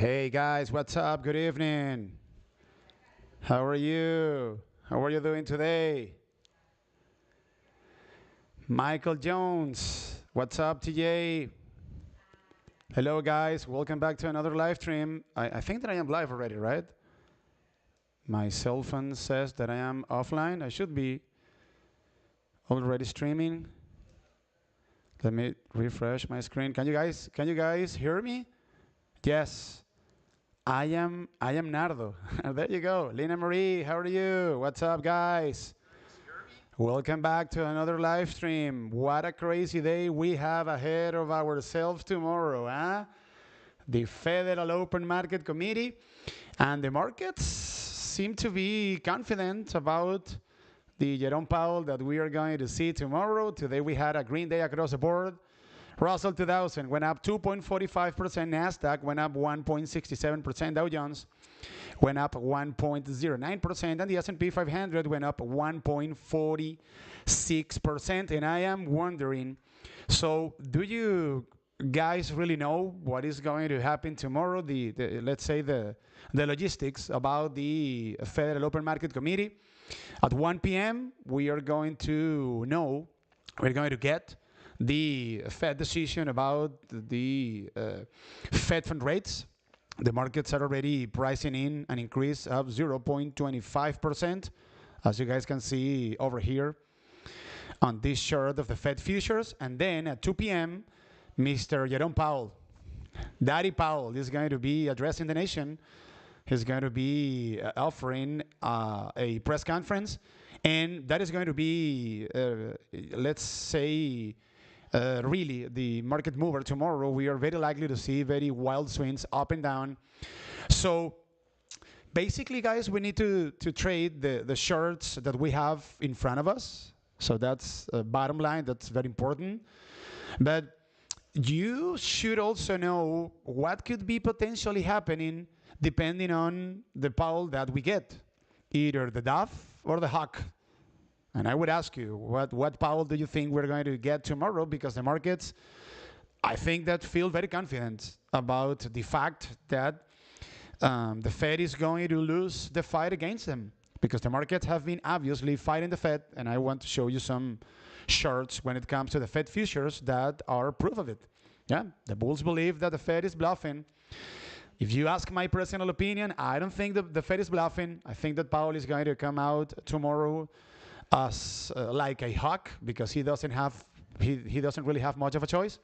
Hey guys, what's up? Good evening. How are you? How are you doing today? Michael Jones, what's up, TJ? Hello, guys. Welcome back to another live stream. I think that I am live already, right? My cell phone says that I am offline. I should be already streaming. Let me refresh my screen. Can you guys hear me? Yes. I am Nardo. There you go. Lina Marie, how are you? What's up, guys? Welcome back to another live stream. What a crazy day we have ahead of ourselves tomorrow, huh? The Federal Open Market Committee and the markets seem to be confident about the Jerome Powell that we are going to see tomorrow. Today we had a green day across the board. Russell 2000 went up 2.45%. NASDAQ went up 1.67%. Dow Jones went up 1.09%. And the S&P 500 went up 1.46%. And I am wondering, so do you guys really know what is going to happen tomorrow? Let's say the logistics about the Federal Open Market Committee. At 1 p.m., we are going to know, we're going to get the Fed decision about the Fed fund rates. The markets are already pricing in an increase of 0.25%, as you guys can see over here on this chart of the Fed futures. And then at 2 p.m., Mr. Jerome Powell, Daddy Powell, is going to be addressing the nation. He's going to be offering a press conference, and that is going to be, let's say, really the market mover tomorrow. We are very likely to see very wild swings up and down. So basically, guys, we need to trade the shorts that we have in front of us. So that's bottom line. That's very important. But you should also know what could be potentially happening depending on the Powell that we get, either the dove or the hawk. And I would ask you, what Powell do you think we're going to get tomorrow? Because the markets, I think, that feel very confident about the fact that the Fed is going to lose the fight against them. Because the markets have been obviously fighting the Fed, and I want to show you some charts when it comes to the Fed futures that are proof of it. Yeah, the bulls believe that the Fed is bluffing. If you ask my personal opinion, I don't think that the Fed is bluffing. I think that Powell is going to come out tomorrow as like a hawk, because he doesn't really have much of a choice.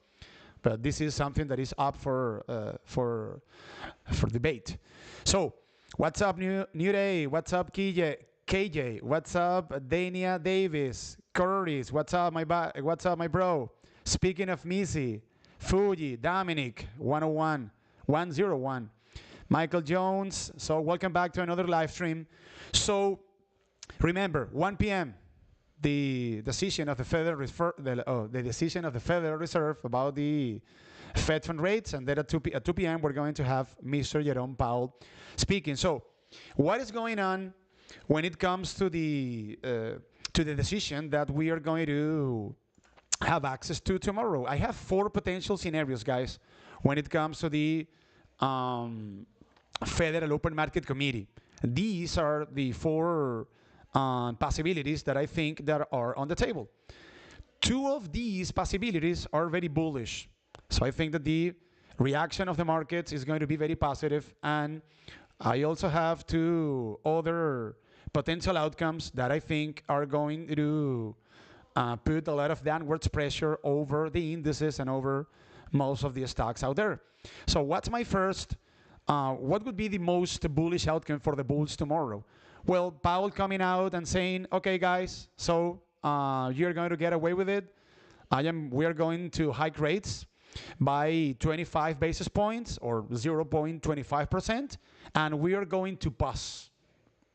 But this is something that is up for debate. So what's up, New Day? What's up, KJ? What's up, Dania Davis? Curtis? What's up, my bro? Speaking of Missy, Fuji, Dominic, 101, Michael Jones. So welcome back to another live stream. So remember, 1 p.m., the decision of the Federal Reserve about the Fed fund rates, and then at 2 p.m. we're going to have Mr. Jerome Powell speaking. So, what is going on when it comes to the decision that we are going to have access to tomorrow? I have 4 potential scenarios, guys, when it comes to the Federal Open Market Committee. These are the 4 possibilities that I think that are on the table. 2 of these possibilities are very bullish. So I think that the reaction of the markets is going to be very positive. And I also have 2 other potential outcomes that I think are going to put a lot of downwards pressure over the indices and over most of the stocks out there. So what's my first? What would be the most bullish outcome for the bulls tomorrow? Well, Powell coming out and saying, okay, guys, so you're going to get away with it. We are going to hike rates by 25 basis points or 0.25%, and we are going to pause.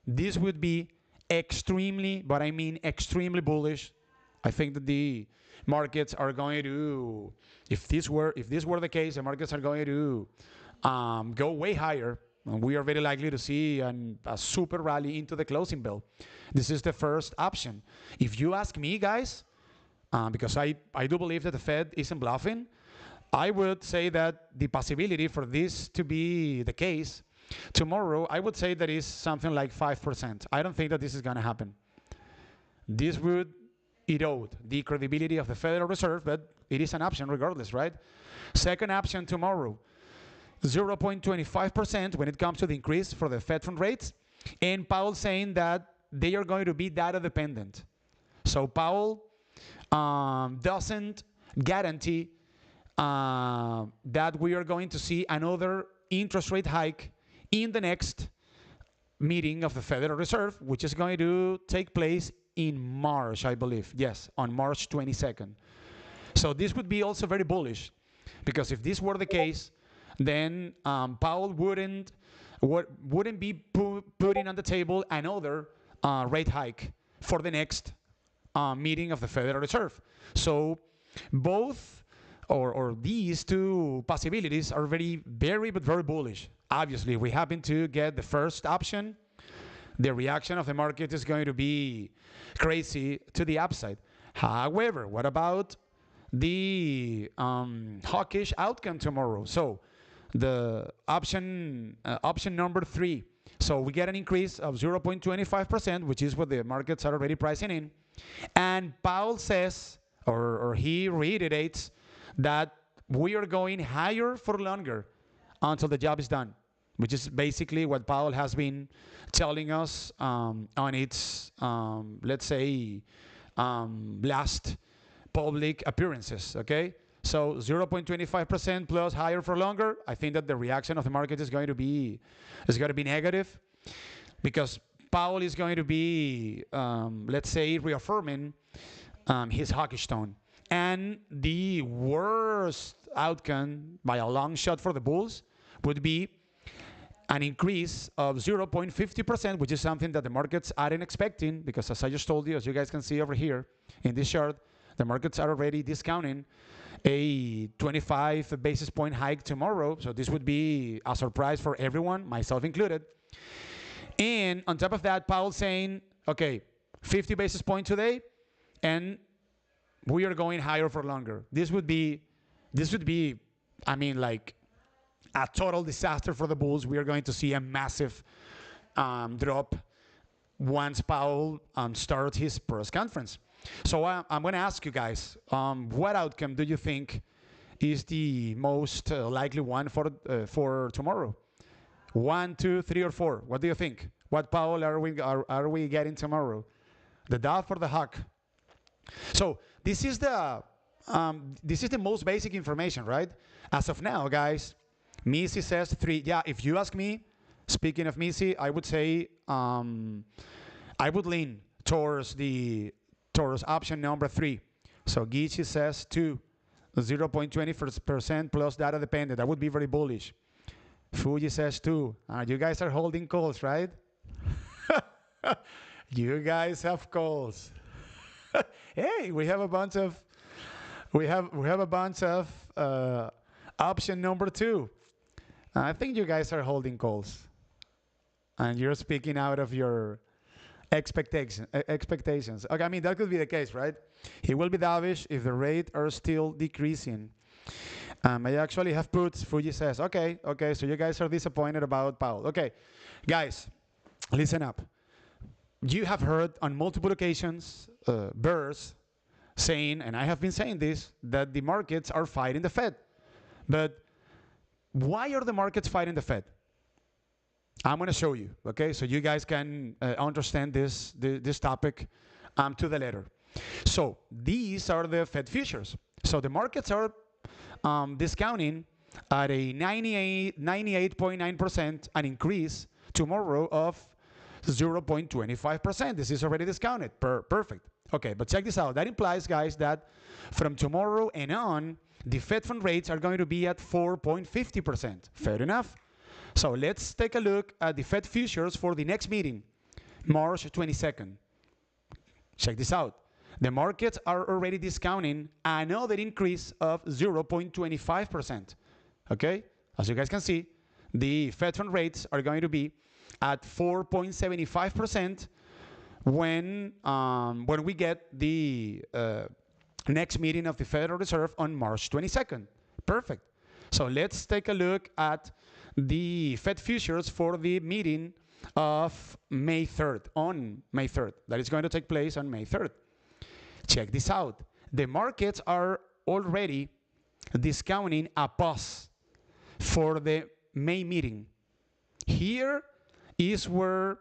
This would be extremely, but I mean extremely bullish. I think that the markets are going to, if this were the case, the markets are going to go way higher. And we are very likely to see a super rally into the closing bell. This is the first option. If you ask me, guys, because I do believe that the Fed isn't bluffing, I would say that the possibility for this to be the case tomorrow, I would say that is something like 5%. I don't think that this is going to happen. This would erode the credibility of the Federal Reserve, but it is an option regardless, right? Second option tomorrow, 0.25% when it comes to the increase for the Fed fund rates, and Powell saying that they are going to be data dependent. So Powell doesn't guarantee that we are going to see another interest rate hike in the next meeting of the Federal Reserve, which is going to take place in March, I believe. Yes, on March 22nd. So this would be also very bullish, because if this were the case, then Powell wouldn't be putting on the table another rate hike for the next meeting of the Federal Reserve. So both or these two possibilities are very bullish. Obviously, we happen to get the first option. The reaction of the market is going to be crazy to the upside. However, what about the hawkish outcome tomorrow? So the option number 3. So we get an increase of 0.25%, which is what the markets are already pricing in. And Powell says, or he reiterates, that we are going higher for longer until the job is done, which is basically what Powell has been telling us on its, let's say, last public appearances, okay? So 0.25% plus higher for longer. I think that the reaction of the market is going to be negative, because Powell is going to be, let's say, reaffirming his hawkish tone. And the worst outcome by a long shot for the bulls would be an increase of 0.50%, which is something that the markets aren't expecting, because as I just told you, as you guys can see over here in this chart, the markets are already discounting a 25 basis point hike tomorrow. So this would be a surprise for everyone, myself included. And on top of that, Powell saying, okay, 50 basis points today, and we are going higher for longer. This would be, I mean, like a total disaster for the bulls. We are going to see a massive drop once Powell starts his press conference. So I'm going to ask you guys, what outcome do you think is the most likely one for tomorrow? 1, 2, 3, or 4? What do you think? What Powell are we getting tomorrow? The dove or the hawk? So this is the most basic information, right? As of now, guys, Missy says 3. Yeah, if you ask me, speaking of Missy, I would say I would lean towards option number 3. So Gichi says 2, 0.20% plus data dependent. That would be very bullish. Fuji says 2. You guys are holding calls, right? You guys have calls. Hey, we have a bunch of option number 2. I think you guys are holding calls, and you're speaking out of your expectations. Okay, I mean, that could be the case, right? He will be dovish if the rates are still decreasing. I actually have put, Fuji says, okay, so you guys are disappointed about Powell. Okay, guys, listen up. You have heard on multiple occasions bears saying, and I have been saying this, that the markets are fighting the Fed. But why are the markets fighting the Fed? I'm going to show you, okay? So you guys can understand this topic to the letter. So these are the Fed futures. So the markets are discounting at a 98.9% an increase tomorrow of 0.25%. This is already discounted. Perfect. Okay, but check this out. That implies, guys, that from tomorrow and on, the Fed fund rates are going to be at 4.50%. Fair enough. So let's take a look at the Fed futures for the next meeting, March 22nd. Check this out. The markets are already discounting another increase of 0.25%. Okay? As you guys can see, the Fed fund rates are going to be at 4.75% when we get the next meeting of the Federal Reserve on March 22nd. Perfect. So let's take a look at the Fed futures for the meeting of May 3rd, on May 3rd. That is going to take place on May 3rd. Check this out. The markets are already discounting a pause for the May meeting. Here is where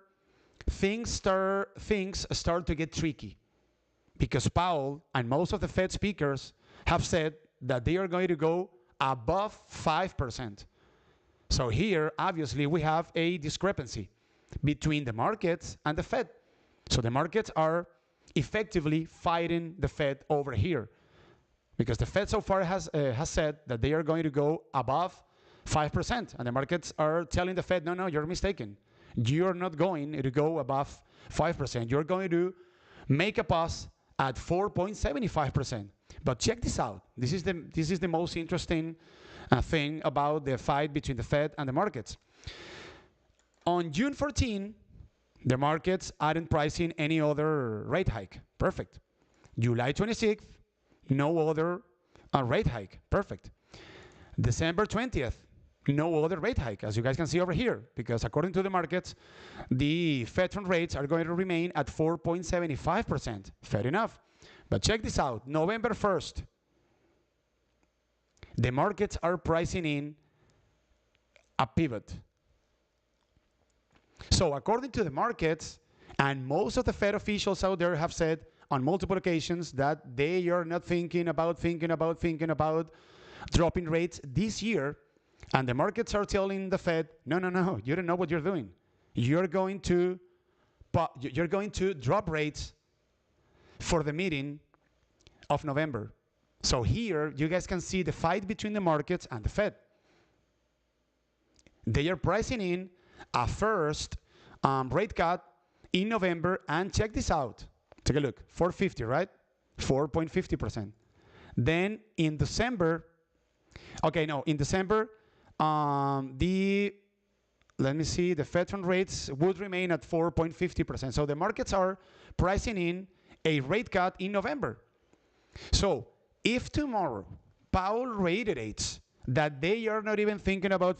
things start to get tricky, because Powell and most of the Fed speakers have said that they are going to go above 5%. So here, obviously, we have a discrepancy between the markets and the Fed. So the markets are effectively fighting the Fed over here, because the Fed so far has said that they are going to go above 5%, and the markets are telling the Fed, no, you're mistaken. You're not going to go above 5%. You're going to make a pause at 4.75%. But check this out. This is the most interesting thing about the fight between the Fed and the markets. On June 14, the markets aren't pricing any other rate hike. Perfect. July 26th, no other rate hike. Perfect. December 20th, no other rate hike, as you guys can see over here, because according to the markets, the Fed fund rates are going to remain at 4.75%. Fair enough. But check this out. November 1st, the markets are pricing in a pivot. So according to the markets, and most of the Fed officials out there have said on multiple occasions that they are not thinking about dropping rates this year, and the markets are telling the Fed, no, you don't know what you're doing. You're going to drop rates for the meeting of November. So here, you guys can see the fight between the markets and the Fed. They are pricing in a first rate cut in November, and check this out. Take a look, 450, right? 4.50%. Then in December, let me see, the Fed fund rates would remain at 4.50%. So the markets are pricing in a rate cut in November. So if tomorrow Powell reiterates that they are not even thinking about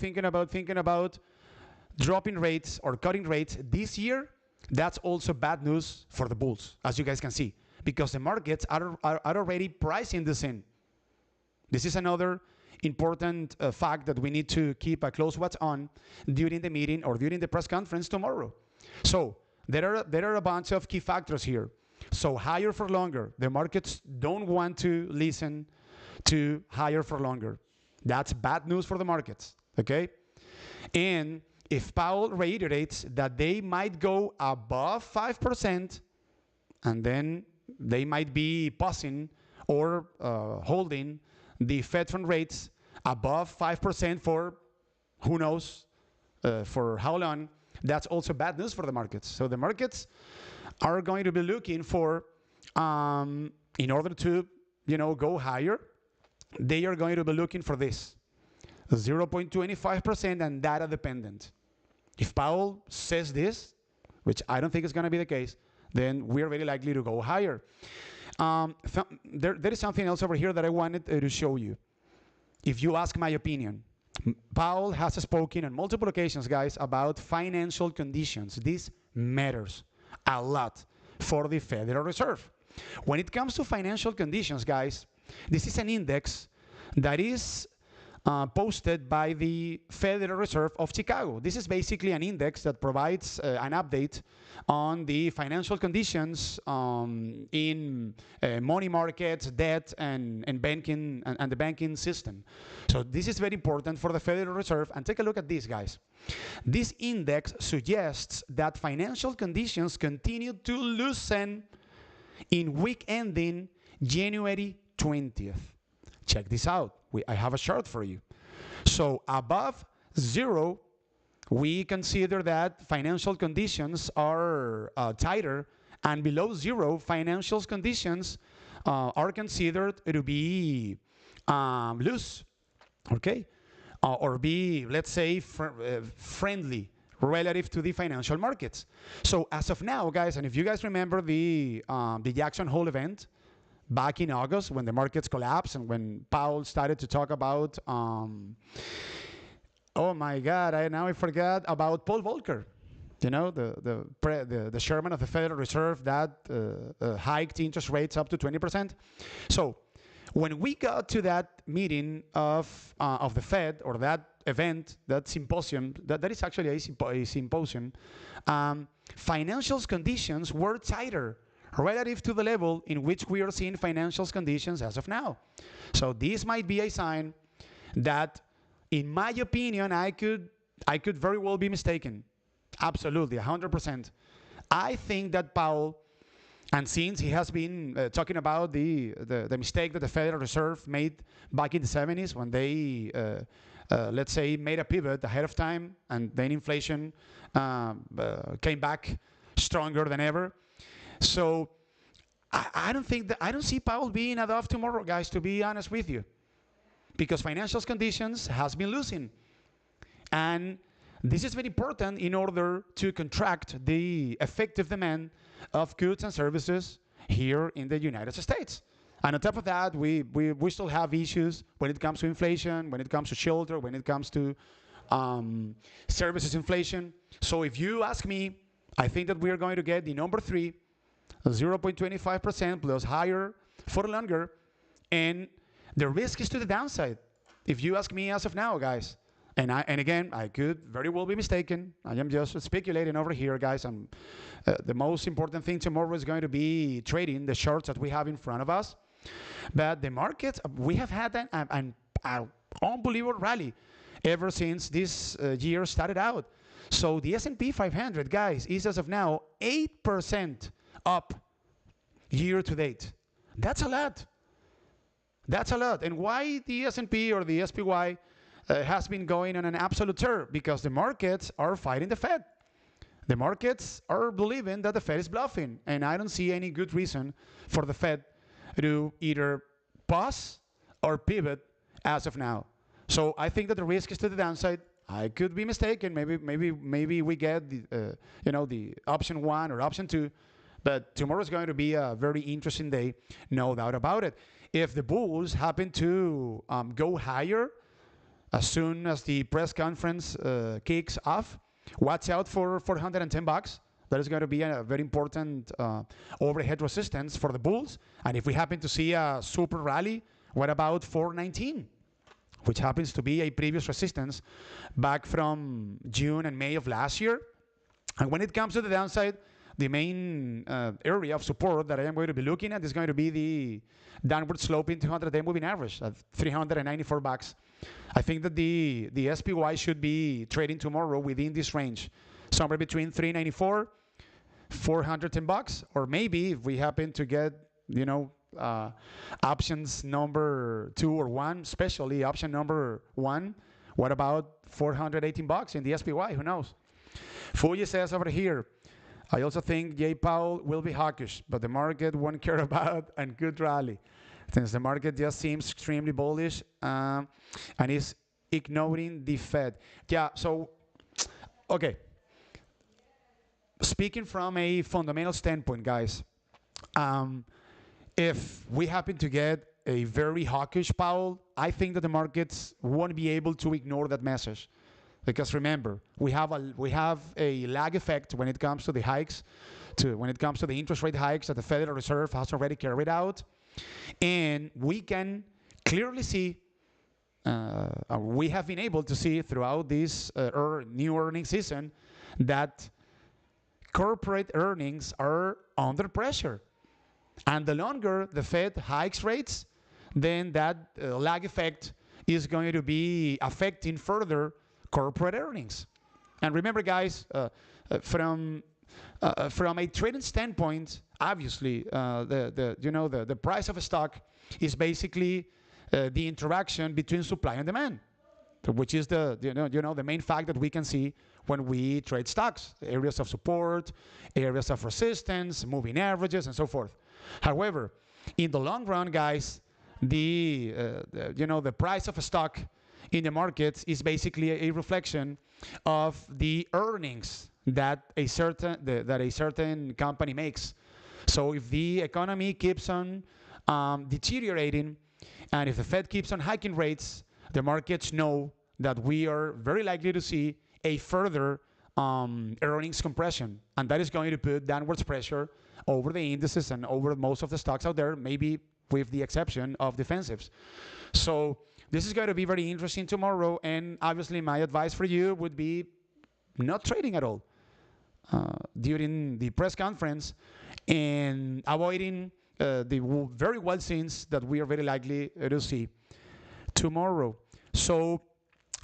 dropping rates or cutting rates this year, that's also bad news for the bulls, as you guys can see, because the markets are already pricing this in. This is another important fact that we need to keep a close watch on during the meeting or during the press conference tomorrow. So there are a bunch of key factors here. So higher for longer. The markets don't want to listen to higher for longer. That's bad news for the markets, okay? And if Powell reiterates that they might go above 5%, and then they might be pausing or holding the Fed fund rates above 5% for who knows for how long, that's also bad news for the markets. So the markets are going to be looking for, in order to, go higher, they are going to be looking for this, 0.25% and data dependent. If Powell says this, which I don't think is going to be the case, then we're very likely to go higher. There is something else over here that I wanted to show you. If you ask my opinion, Powell has spoken on multiple occasions, guys, about financial conditions. This matters a lot for the Federal Reserve. When it comes to financial conditions, guys, this is an index that is posted by the Federal Reserve of Chicago. This is basically an index that provides an update on the financial conditions in money markets, debt, and banking and the banking system. So this is very important for the Federal Reserve. And take a look at this, guys. This index suggests that financial conditions continue to loosen in week ending January 20th. Check this out. I have a chart for you. So above 0, we consider that financial conditions are tighter, and below 0, financial conditions are considered to be loose, okay? Or be, let's say, friendly relative to the financial markets. So as of now, guys, and if you guys remember the Jackson Hole event, back in August when the markets collapsed and when Powell started to talk about, oh my God, I forgot about Paul Volcker. You know, the chairman of the Federal Reserve that hiked interest rates up to 20%. So when we got to that meeting of the Fed, or that event, that symposium, that is actually a symposium, financial conditions were tighter relative to the level in which we are seeing financial conditions as of now. So this might be a sign that, in my opinion, I could very well be mistaken. Absolutely, 100%. I think that Powell, and since he has been talking about the mistake that the Federal Reserve made back in the 70s when they, let's say, made a pivot ahead of time, and then inflation came back stronger than ever. So I don't see Powell being off tomorrow, guys, to be honest with you, because financial conditions has been losing. And this is very important in order to contract the effective demand of goods and services here in the United States. And on top of that, we still have issues when it comes to inflation, when it comes to shelter, when it comes to services inflation. So if you ask me, I think that we are going to get the number 3, 0.25% plus higher for longer, and the risk is to the downside, if you ask me as of now, guys. And again, I could very well be mistaken. I am just speculating over here, guys. And the most important thing tomorrow is going to be trading the shorts that we have in front of us. But the markets, we have had an unbelievable rally ever since this year started out. So the S&P 500, guys, is as of now 8% up year to date. That's a lot. That's a lot. And why the S&P or the SPY has been going on an absolute tear? Because the markets are fighting the Fed. The markets are believing that the Fed is bluffing, and I don't see any good reason for the Fed to either pause or pivot as of now. So I think that the risk is to the downside. I could be mistaken. Maybe we get the option 1 or option 2, but tomorrow is going to be a very interesting day, no doubt about it. If the bulls happen to go higher as soon as the press conference kicks off, watch out for $410. That is going to be a very important overhead resistance for the bulls. And if we happen to see a super rally, what about 419, which happens to be a previous resistance back from June and May of last year? And when it comes to the downside, the main area of support that I am going to be looking at is going to be the downward sloping 200-day moving average at $394. I think that the SPY should be trading tomorrow within this range, somewhere between $394, $410, or maybe if we happen to get, options number 2 or 1, especially option number 1, what about $418 in the SPY? Who knows? Fuji says over here, I also think Jay Powell will be hawkish, but the market won't care about a good rally, since the market just seems extremely bullish and is ignoring the Fed. Yeah, so, okay. Speaking from a fundamental standpoint, guys, if we happen to get a very hawkish Powell, I think that the markets won't be able to ignore that message. Because remember, we have a lag effect when it comes to the hikes, when it comes to the interest rate hikes that the Federal Reserve has already carried out. And we can clearly see, we have been able to see throughout this new earnings season that corporate earnings are under pressure. And the longer the Fed hikes rates, then that lag effect is going to be affecting further corporate earnings. And remember, guys, from a trading standpoint, obviously, the price of a stock is basically the interaction between supply and demand, which is the main fact that we can see when we trade stocks: areas of support, areas of resistance, moving averages, and so forth. However, in the long run, guys, the price of a stock in the markets is basically a reflection of the earnings that a certain company makes. So if the economy keeps on deteriorating, and if the Fed keeps on hiking rates, the markets know that we are very likely to see a further earnings compression, and that is going to put downwards pressure over the indices and over most of the stocks out there, maybe with the exception of defensives. So this is going to be very interesting tomorrow, and obviously my advice for you would be not trading at all during the press conference and avoiding the very wild scenes that we are very likely to see tomorrow. So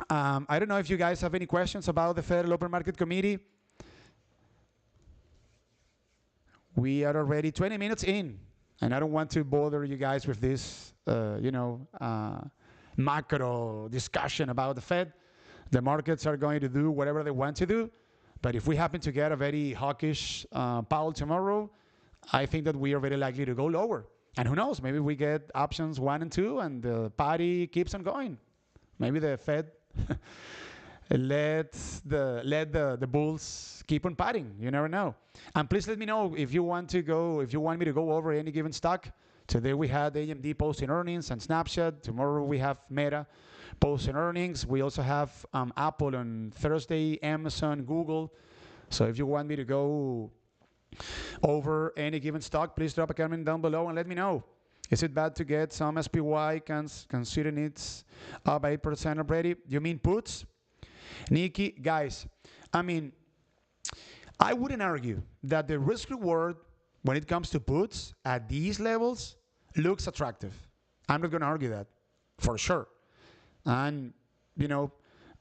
I don't know if you guys have any questions about the Federal Open Market Committee. We are already 20 minutes in, and I don't want to bother you guys with this, macro discussion about the Fed. The markets are going to do whatever they want to do, but if we happen to get a very hawkish Powell tomorrow, I think that we are very likely to go lower. And who knows, maybe we get options 1 and 2 and the party keeps on going. Maybe the Fed let the bulls keep on partying. You never know. And please let me know if you want me to go over any given stock. Today we had AMD posting earnings and Snapchat. Tomorrow we have Meta posting earnings. We also have Apple on Thursday, Amazon, Google. So if you want me to go over any given stock, please drop a comment down below and let me know. Is it bad to get some SPY considering it's up 8% already? You mean puts? Nikki, guys, I mean, I wouldn't argue that the risk reward when it comes to puts at these levels looks attractive. I'm not going to argue that for sure. And,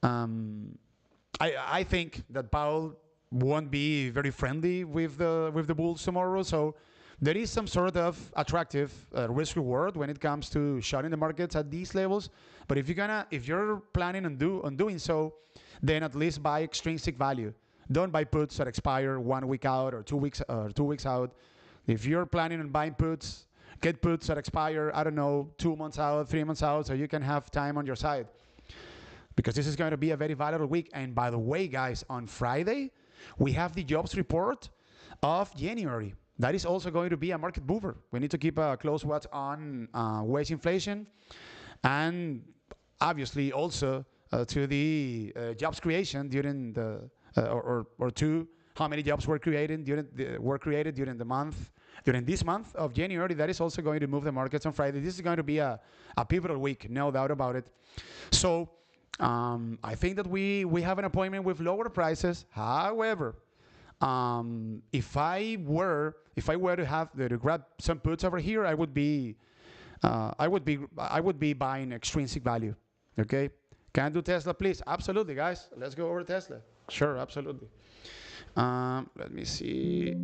I think that Powell won't be very friendly with the bulls tomorrow. So there is some sort of attractive risk reward when it comes to shorting the markets at these levels. But if you're planning on doing so, then at least buy extrinsic value. Don't buy puts that expire 1 week out or 2 weeks out. If you're planning on buying puts, get puts that expire, 2 months out, 3 months out, so you can have time on your side. Because this is going to be a very volatile week. And by the way, guys, on Friday, we have the jobs report of January. That is also going to be a market mover. We need to keep a close watch on wage inflation and obviously also to the jobs creation during the how many jobs were created during this month of January. That is also going to move the markets on Friday. This is going to be a pivotal week, no doubt about it. So I think that we have an appointment with lower prices. However, if I were to grab some puts over here, I would be buying extrinsic value. Okay, can do Tesla, please? Absolutely, guys. Let's go over Tesla. Sure, absolutely. Let me see.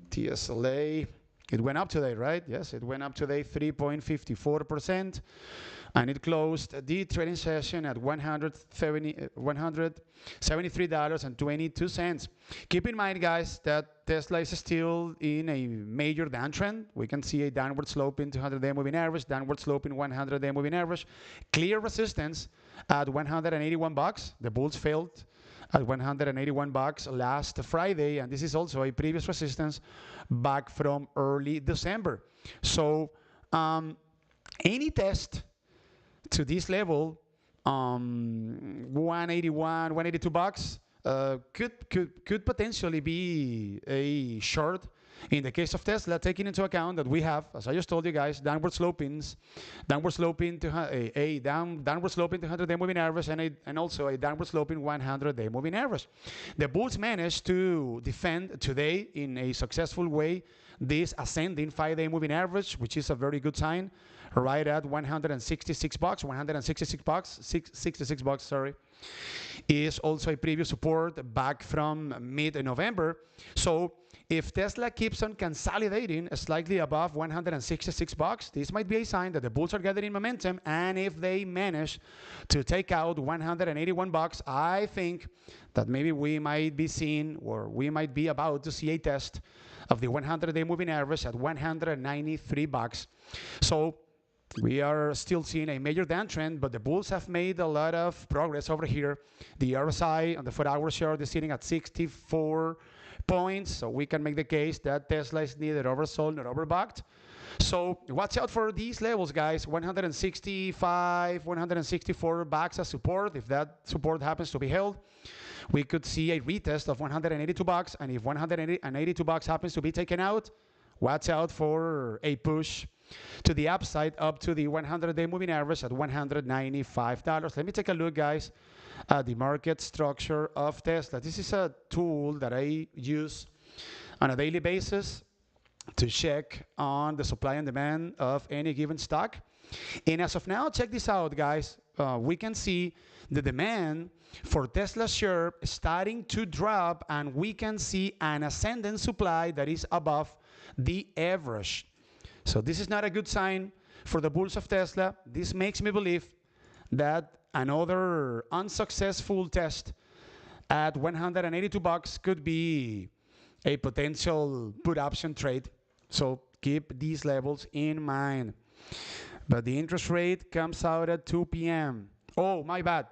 TSLA. It went up today, right? Yes, it went up today 3.54%. And it closed the trading session at $173.22. Keep in mind, guys, that Tesla is still in a major downtrend. We can see a downward slope in 200-day moving average, downward slope in 100-day moving average. Clear resistance at $181. The bulls failed at $181 last Friday, and this is also a previous resistance back from early December. So any test to this level, 181, 182 bucks, could potentially be a short. In the case of Tesla, taking into account that we have, as I just told you guys, downward sloping to downward sloping 200-day moving average, and also a downward sloping 100-day moving average. The bulls managed to defend today in a successful way this ascending 5-day moving average, which is a very good sign, right at 166 bucks, 66 bucks, sorry, is also a previous support back from mid-November. So if Tesla keeps on consolidating slightly above 166 bucks, this might be a sign that the bulls are gathering momentum. And if they manage to take out 181 bucks, I think that maybe we might be seeing, or we might be about to see a test of the 100-day moving average at 193 bucks. So we are still seeing a major downtrend, but the bulls have made a lot of progress over here. The RSI on the 4-hour chart is sitting at 64 points, so we can make the case that Tesla is neither oversold nor overbought. So watch out for these levels, guys. 165, 164 bucks as support. If that support happens to be held, we could see a retest of 182 bucks. And if 182 bucks happens to be taken out, watch out for a push to the upside up to the 100-day moving average at $195. Let me take a look, guys, at the market structure of Tesla. This is a tool that I use on a daily basis to check on the supply and demand of any given stock. And as of now, check this out, guys. We can see the demand for Tesla share starting to drop, and we can see an ascending supply that is above the average. So this is not a good sign for the bulls of Tesla. This makes me believe that another unsuccessful test at 182 bucks could be a potential put option trade. So keep these levels in mind. But the interest rate comes out at 2 p.m. Oh, my bad.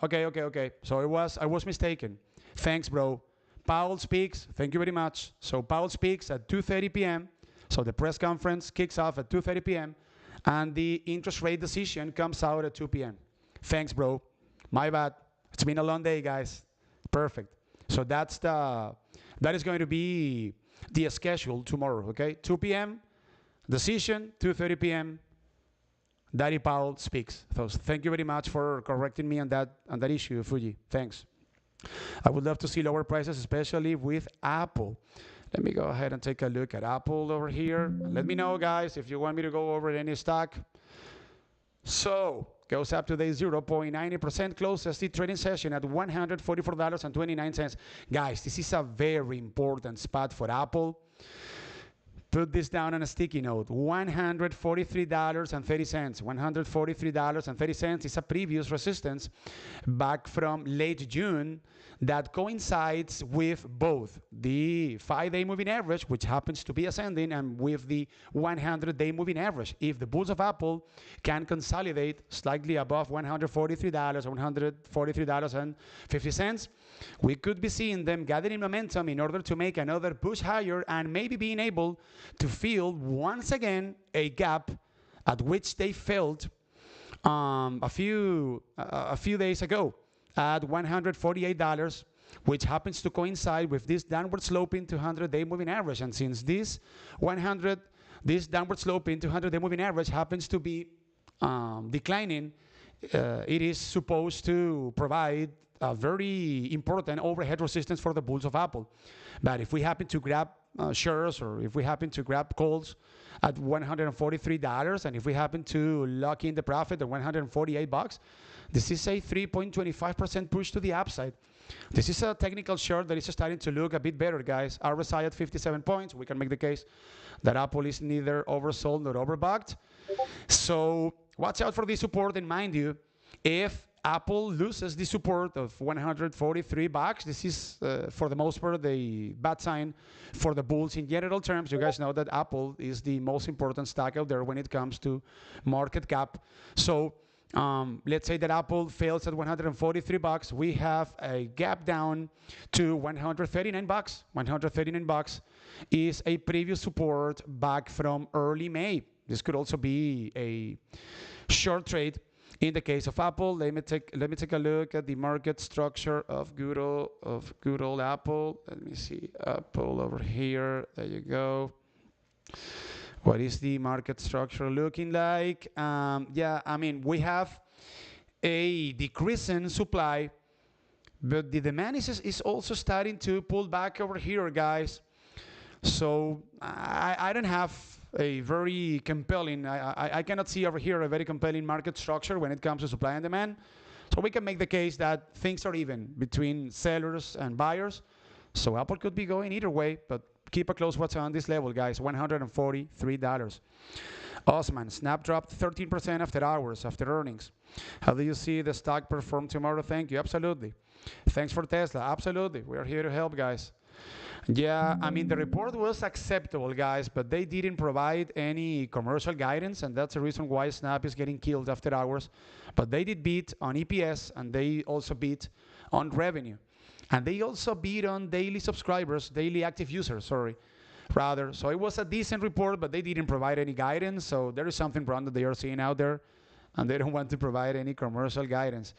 Okay. So I was mistaken. Thanks, bro. Powell speaks. Thank you very much. So Powell speaks at 2:30 p.m. So the press conference kicks off at 2:30 p.m. and the interest rate decision comes out at 2 p.m. Thanks, bro. My bad. It's been a long day, guys. Perfect. So that is going to be the schedule tomorrow, okay? 2 p.m. decision, 2:30 p.m. Daddy Powell speaks. So thank you very much for correcting me on that issue, Fuji. Thanks. I would love to see lower prices, especially with Apple. Let me go ahead and take a look at Apple over here. Let me know, guys, if you want me to go over any stock. So goes up today 0.90%, closes the trading session at $144.29. Guys, this is a very important spot for Apple. Put this down on a sticky note. $143.30. $143.30 is a previous resistance back from late June that coincides with both the 5-day moving average, which happens to be ascending, and with the 100-day moving average. If the bulls of Apple can consolidate slightly above $143 or $143.50, we could be seeing them gathering momentum in order to make another push higher and maybe being able to fill once again a gap at which they filled a few days ago at $148, which happens to coincide with this downward sloping 200-day moving average. And since this downward sloping 200-day moving average happens to be declining, it is supposed to provide a very important overhead resistance for the bulls of Apple. But if we happen to grab shares, or if we happen to grab calls at $143, and if we happen to lock in the profit at $148, this is a 3.25% push to the upside. This is a technical chart that is starting to look a bit better, guys. RSI at 57 points. We can make the case that Apple is neither oversold nor overbought. So watch out for this support, and mind you, if Apple loses the support of $143, this is, for the most part, the bad sign for the bulls in general terms. You guys know that Apple is the most important stock out there when it comes to market cap. So let's say that Apple fails at $143. We have a gap down to $139. $139 is a previous support back from early May. This could also be a short trade. In the case of Apple, let me take a look at the market structure of good old Apple. Let me see Apple over here. There you go. What is the market structure looking like? Yeah, I mean, we have a decreasing supply, but the demand is also starting to pull back over here, guys. So I don't have a very compelling, I cannot see over here a very compelling market structure when it comes to supply and demand. So we can make the case that things are even between sellers and buyers. So Apple could be going either way, but keep a close watch on this level, guys, $143. Osman, Snap dropped 13% after hours, after earnings. How do you see the stock perform tomorrow? Thank you. Absolutely. Thanks for Tesla. Absolutely. We are here to help, guys. Yeah, I mean, the report was acceptable, guys, but they didn't provide any commercial guidance, and that's the reason why Snap is getting killed after hours. But they did beat on EPS, and they also beat on revenue. And they also beat on daily subscribers, daily active users, sorry. rather. So it was a decent report, but they didn't provide any guidance. So there is something wrong that they are seeing out there, and they don't want to provide any commercial guidance.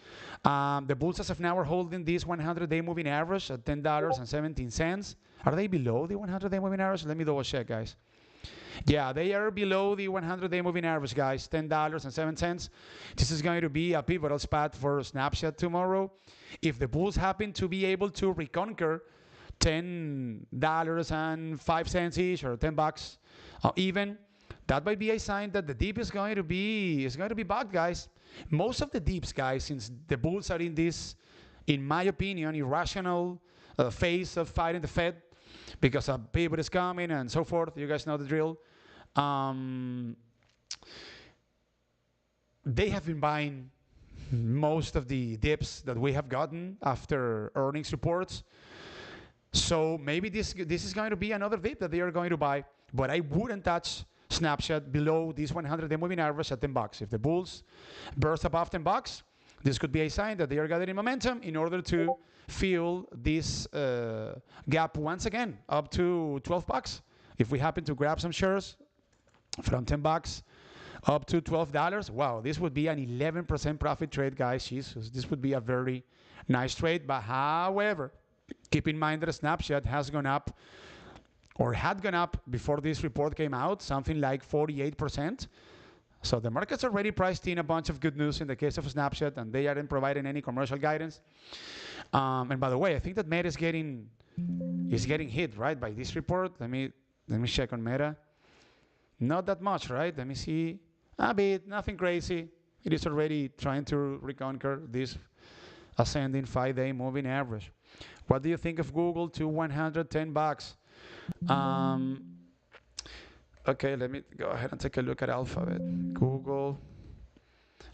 The bulls as of now are holding this 100-day moving average at $10.17. Are they below the 100-day moving average? Let me double check, guys. Yeah, they are below the 100-day moving average, guys, $10.07. This is going to be a pivotal spot for Snapchat tomorrow. If the bulls happen to be able to reconquer $10.05 each, or $10 even, that might be a sign that the dip is going to be back, guys. Most of the dips, guys, since the bulls are in this, in my opinion, irrational phase of fighting the Fed, because a pivot is coming and so forth. You guys know the drill. They have been buying most of the dips that we have gotten after earnings reports. So maybe this is going to be another dip that they are going to buy. But I wouldn't touch Snapchat below this 100-day moving average at $10. If the bulls burst above $10, this could be a sign that they are gathering momentum in order to fill this gap once again up to $12. If we happen to grab some shares from $10 up to $12, wow, this would be an 11% profit trade, guys. Jesus, this would be a very nice trade. But however, keep in mind that Snapchat has gone up, or had gone up before this report came out, something like 48%. So the market's already priced in a bunch of good news in the case of Snapchat, and they aren't providing any commercial guidance. And by the way, I think that Meta is getting hit, right, by this report. Let me check on Meta. Not that much, right? Let me see. A bit, nothing crazy. It is already trying to reconquer this ascending 5-day moving average. What do you think of Google to $110? Okay, let me go ahead and take a look at Alphabet. Google.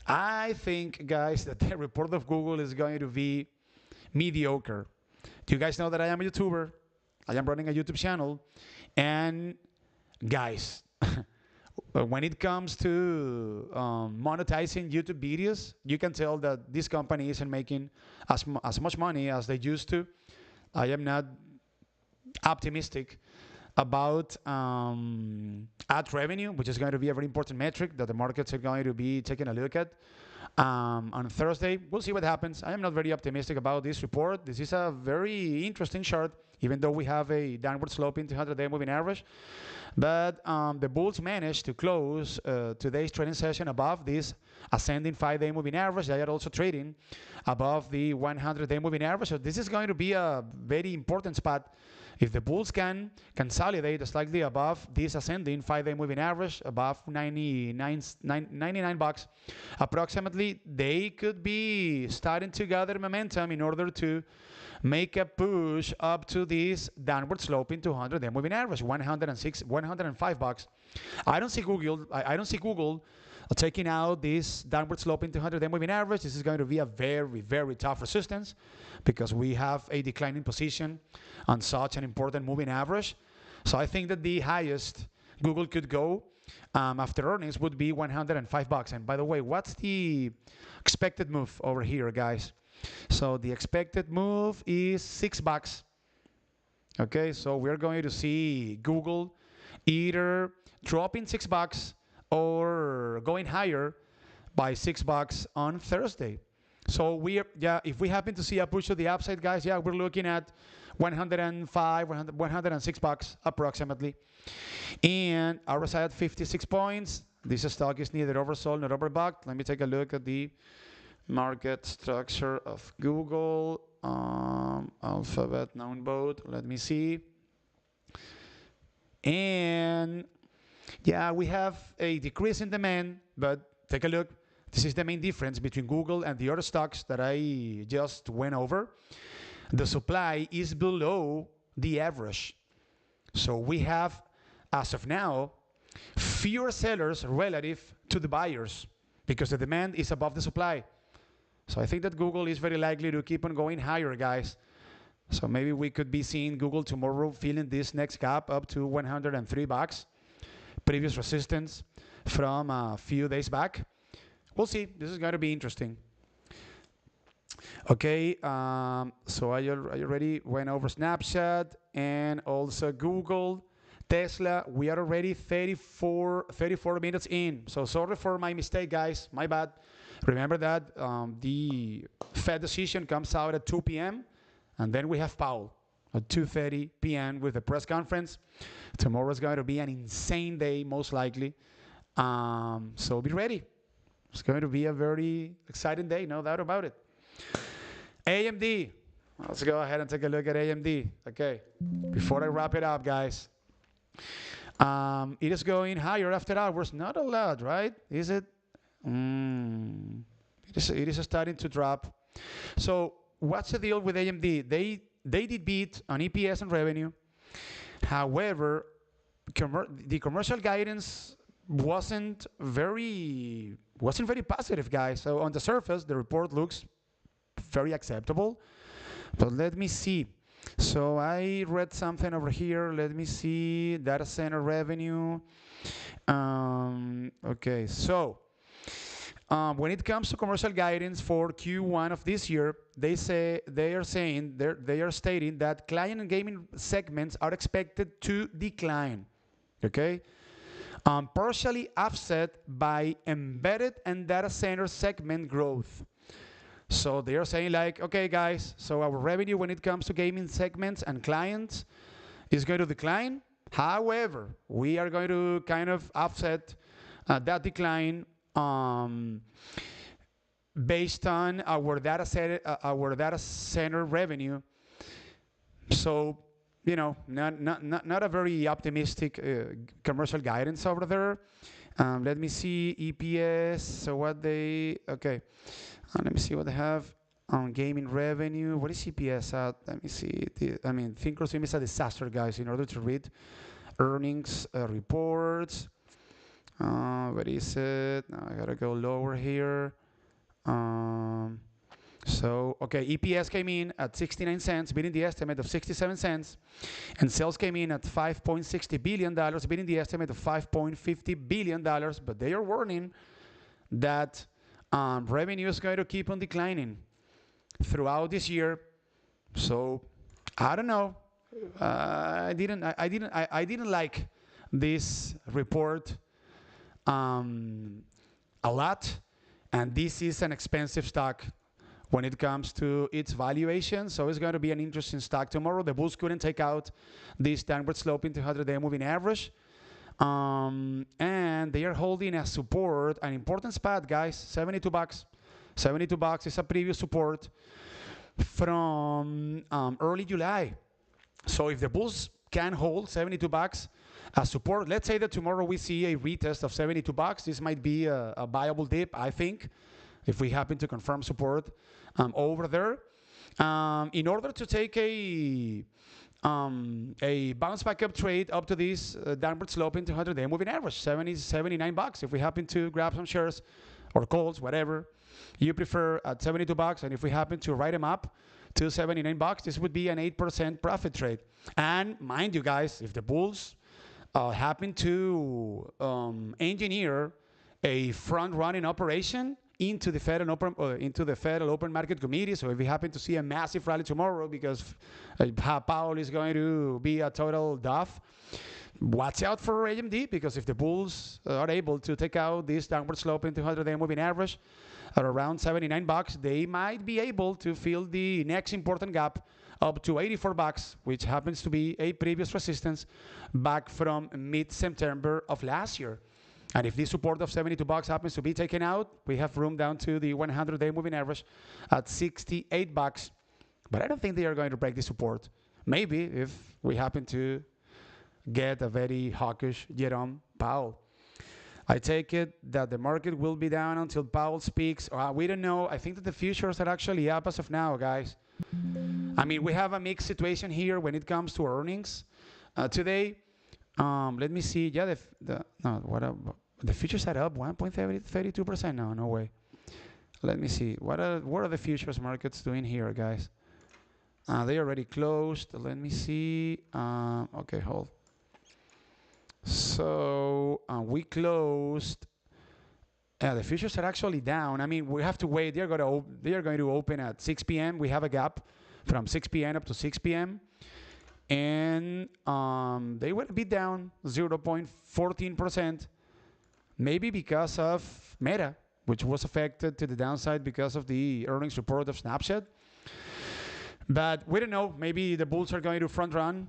I think, guys, that the report of Google is going to be mediocre. Do you guys know that I am a YouTuber? I am running a YouTube channel. And, guys, when it comes to monetizing YouTube videos, you can tell that this company isn't making as much money as they used to. I am not optimistic about ad revenue, which is going to be a very important metric that the markets are going to be taking a look at on Thursday. We'll see what happens. I am not very optimistic about this report. This is a very interesting chart, even though we have a downward sloping 200-day moving average. But the bulls managed to close today's trading session above this ascending 5-day moving average. They are also trading above the 100-day moving average. So this is going to be a very important spot. If the bulls can consolidate slightly above this ascending 5-day moving average, above $99 approximately, they could be starting to gather momentum in order to make a push up to this downward sloping 200-day moving average, $105. I don't see Google taking out this downward sloping 200-day moving average. This is going to be a very, very tough resistance because we have a declining position on such an important moving average. So I think that the highest Google could go after earnings would be $105. And by the way, what's the expected move over here, guys? So the expected move is $6. Okay, so we're going to see Google either dropping $6 or going higher by $6 on Thursday. So if we happen to see a push to the upside, guys, we're looking at $106 approximately. And RSI at 56 points. This stock is neither oversold nor overbought. Let me take a look at the market structure of Google, Alphabet, known both. Let me see. And we have a decrease in demand, but take a look. This is the main difference between Google and the other stocks that I just went over. The supply is below the average. So we have, as of now, fewer sellers relative to the buyers because the demand is above the supply. So I think that Google is very likely to keep on going higher, guys. So maybe we could be seeing Google tomorrow filling this next gap up to $103. Previous resistance from a few days back. We'll see. This is going to be interesting. Okay, so I already went over Snapchat and also Google. Tesla, we are already 34 minutes in. So sorry for my mistake, guys. My bad. Remember that the Fed decision comes out at 2 p.m. and then we have Powell at 2:30 p.m. with the press conference. Tomorrow is going to be an insane day, most likely. So be ready. It's going to be a very exciting day, no doubt about it. AMD. Let's go ahead and take a look at AMD. Okay, before I wrap it up, guys. It is going higher after hours. Not a lot, right? Is it? It is starting to drop. So what's the deal with AMD? They did beat on EPS and revenue. However, the commercial guidance wasn't very positive, guys. So on the surface, the report looks very acceptable. But let me see. So I read something over here. Let me see. Data center revenue. Okay, so when it comes to commercial guidance for Q1 of this year, they are stating that client and gaming segments are expected to decline. Okay, partially offset by embedded and data center segment growth. So they are saying like, okay, guys, so our revenue when it comes to gaming segments and clients is going to decline. However, we are going to kind of offset that decline based on our data center revenue. So, you know, not a very optimistic commercial guidance over there. Let me see EPS. So what they okay. Let me see what they have on gaming revenue. What is EPS at? Let me see. Thinkorswim is a disaster, guys, in order to read earnings reports. What is it? Now I gotta go lower here. Okay, EPS came in at 69 cents, beating the estimate of 67 cents. And sales came in at $5.60 billion, beating the estimate of $5.50 billion. But they are warning that revenue is going to keep on declining throughout this year. So I don't know. I didn't like this report a lot, and this is an expensive stock when it comes to its valuation. So it's going to be an interesting stock tomorrow. The bulls couldn't take out this downward sloping 200-day moving average. And they are holding a support, an important spot, guys, $72. $72 is a previous support from early July. So if the bulls can hold $72 as support, let's say that tomorrow we see a retest of $72. This might be a viable dip, I think, if we happen to confirm support over there. In order to take a bounce back up trade up to this downward sloping 200-day moving average, $79. If we happen to grab some shares or calls, whatever you prefer, at $72, and if we happen to write them up to $79, this would be an 8% profit trade. And mind you, guys, if the bulls happen to engineer a front-running operation into the Federal Open Market Committee. So if we happen to see a massive rally tomorrow because Powell is going to be a total duff, watch out for AMD, because if the bulls are able to take out this downward slope in 200-day moving average at around $79, they might be able to fill the next important gap up to $84, which happens to be a previous resistance back from mid-September of last year. And if this support of $72 happens to be taken out, we have room down to the 100-day moving average at $68. But I don't think they are going to break the support. Maybe if we happen to get a very hawkish Jerome Powell. I take it that the market will be down until Powell speaks. We don't know. I think that the futures are actually up as of now, guys. I mean, we have a mixed situation here when it comes to earnings today. Let me see. Yeah, the futures are up 1.32%. No way. Let me see. What are the futures markets doing here, guys? They already closed. Let me see. Okay, hold. So we closed. The futures are actually down. I mean, we have to wait. They are going to open at 6 p.m. We have a gap from 6 p.m. up to 6 p.m. and they will be down 0.14%, maybe because of Meta, which was affected to the downside because of the earnings report of Snapchat. But we don't know. Maybe the bulls are going to front run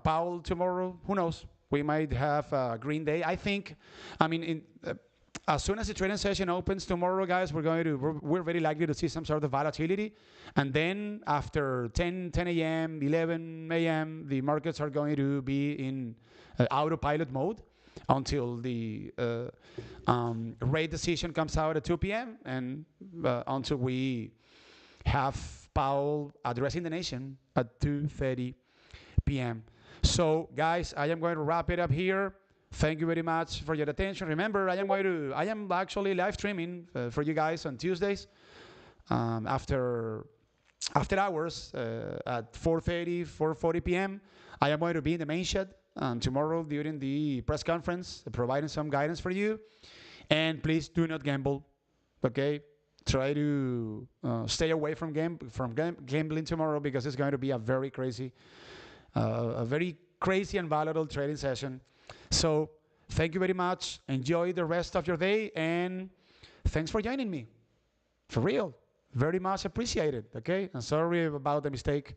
Powell tomorrow. Who knows? We might have a green day. I think. I mean, as soon as the trading session opens tomorrow, guys, we're very likely to see some sort of volatility. And then after 10 a.m., 11 a.m., the markets are going to be in autopilot mode until the rate decision comes out at 2 p.m. and until we have Powell addressing the nation at 2:30 p.m. So, guys, I am going to wrap it up here. Thank you very much for your attention. Remember, I am actually live streaming for you guys on Tuesdays after hours at 4:40 p.m. I am going to be in the main shed tomorrow during the press conference, providing some guidance for you. And please do not gamble, okay? Try to stay away from gambling tomorrow, because it's going to be a very crazy and volatile trading session. So thank you very much. Enjoy the rest of your day, and thanks for joining me. For real, very much appreciated. Okay, I'm sorry about the mistake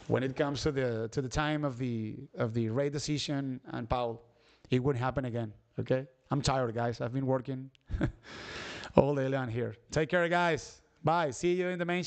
when it comes to the time of the rate decision and Powell. It wouldn't happen again. Okay, I'm tired, guys. I've been working all day long here. Take care, guys. Bye. See you in the main